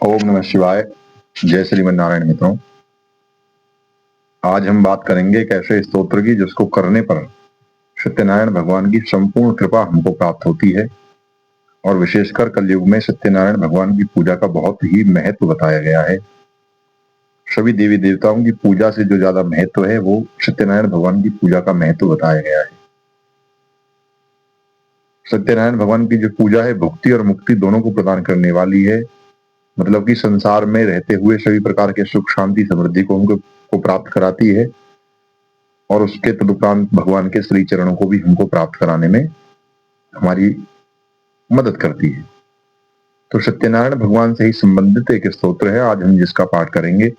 ओम नमः शिवाय। जय श्रीमन नारायण मित्रों। आज हम बात करेंगे एक ऐसे स्तोत्र की जिसको करने पर सत्यनारायण भगवान की संपूर्ण कृपा हमको प्राप्त होती है। और विशेषकर कलयुग में सत्यनारायण भगवान की पूजा का बहुत ही महत्व बताया गया है। सभी देवी देवताओं की पूजा से जो ज्यादा महत्व है वो सत्यनारायण भगवान की पूजा का महत्व बताया गया है। सत्यनारायण भगवान की जो पूजा है भुक्ति और मुक्ति दोनों को प्रदान करने वाली है। मतलब कि संसार में रहते हुए सभी प्रकार के सुख शांति समृद्धि को हमको प्राप्त कराती है और उसके तदुपरांत भगवान के श्री चरणों को भी हमको प्राप्त कराने में हमारी मदद करती है। तो सत्यनारायण भगवान से ही संबंधित एक स्तोत्र है आज हम जिसका पाठ करेंगे।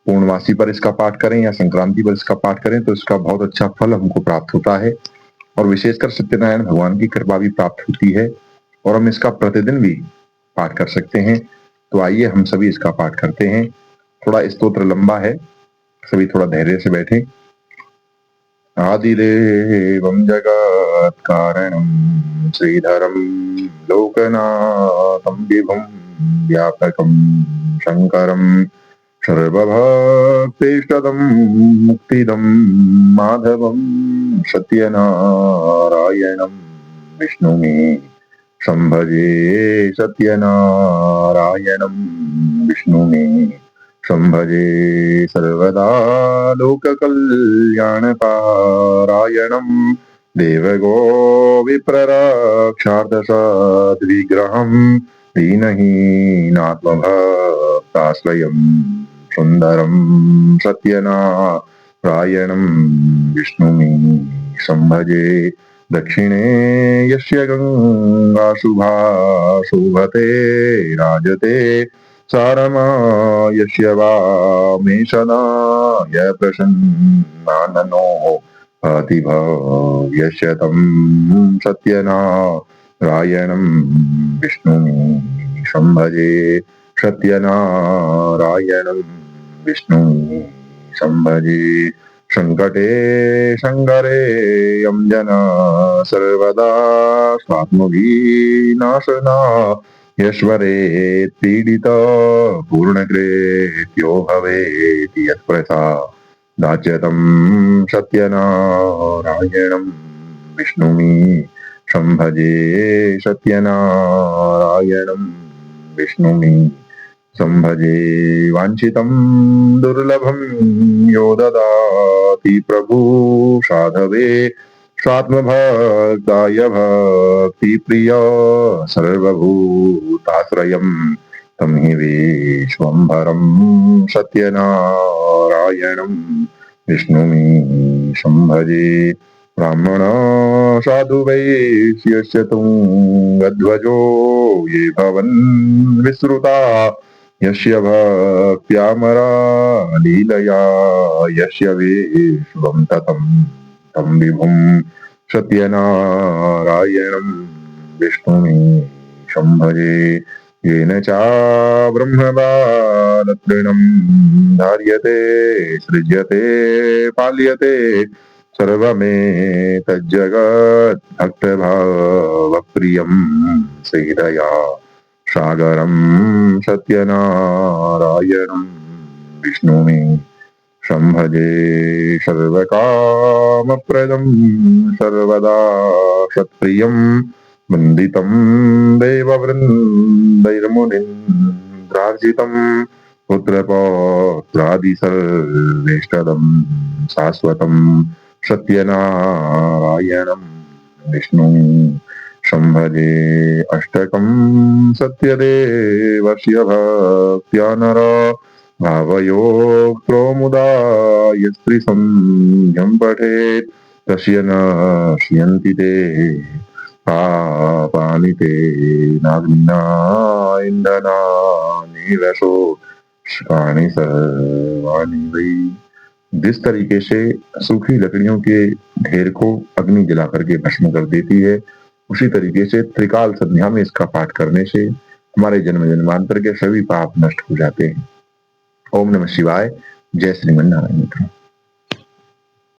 पूर्णमासी पर इसका पाठ करें या संक्रांति पर इसका पाठ करें तो इसका बहुत अच्छा फल हमको प्राप्त होता है और विशेषकर सत्यनारायण भगवान की कृपा भी प्राप्त होती है और हम इसका प्रतिदिन भी पाठ कर सकते हैं। तो आइए हम सभी इसका पाठ करते हैं। थोड़ा स्तोत्र लंबा है, सभी थोड़ा धैर्य से बैठे। आदिदेवं जगत्कारणं श्रीधरं लोकनाथं विभुं व्यापकं शङ्करं सर्वभक्तिष्टदं मुक्तिदं माधवं सत्यनारायणं विष्णुमे संभजे सत्यनारायणं विष्णुमे संभजे सर्वदा लोककल्याणपारायणं देवगो विप्ररक्षार्थसद्विग्रहं दीनहीनात्मभक्ताश्रयं सुन्दरं सत्यनारायणं विष्णुमे संभजे। दक्षिणे यस्य गंगा शुभा शोभते राजते सारमा यस्य वामे सदा य प्रसन्नाननो यस्य तं सत्यनारायणं विष्णुमे संभजे सत्यनारायणं विष्णुमे संभजे। संकटे संगरे यं जना सर्वदा स्वात्मविनाशना यश्वरे पीडित पूर्णकृत्यो भवेति यत्प्रसादाच्यतं सत्यनारायणं विष्णुमे संभजे सत्यनारायणं विष्णुमे संभजे। वाञ्छितं दुर्लभं यो ददाति प्रभु साधवे स्वात्मभक्ताय भक्तिप्रिय सर्वभूताश्रयं तं हि विश्वम्भरं सत्यनारायणं विष्णुमे संभजे। ब्राह्मण साधु वैश्यस्य तुङ्गध्वजो ये भवन् विश्रुता यस्य भक्त्यामरा लीलया यस्य विश्वं ततं तं विभुं सत्यनारायणं विष्णुमे संभजे। येन च ब्रह्मवादतृणं धार्यते सृज्यते पाल्यते सर्वमेतज्जगत् भक्तभावप्रियं श्रीदया सागरं सत्यनारायणं विष्णुमे संभजे। सर्वकामप्रदं सर्वदा सत्प्रियं वन्दितं देववृन्दैर्मुनीन्द्रार्जितं पुत्रपौत्रादि सर्वेष्टदं शाश्वतं सत्यनारायणं विष्णुमे संभजे। अष्टकं सत्यदेवस्य भक्त्या नर भावयोक्तो मुदा यस्त्रिसन्ध्यं पठेत् तस्य नश्यन्ति ते पापानि तेनाग्निना इंधनानि रसोष्कानि सर्वाणि वै। जिस तरीके से सूखी लकड़ियों के ढेर को अग्नि जला करके भस्म कर देती है उसी तरीके से त्रिकाल संध्या में इसका पाठ करने से हमारे जन्म जन्मांतर के सभी पाप नष्ट हो जाते हैं। ओम नमः शिवाय। जय श्रीमन नारायण मित्रों।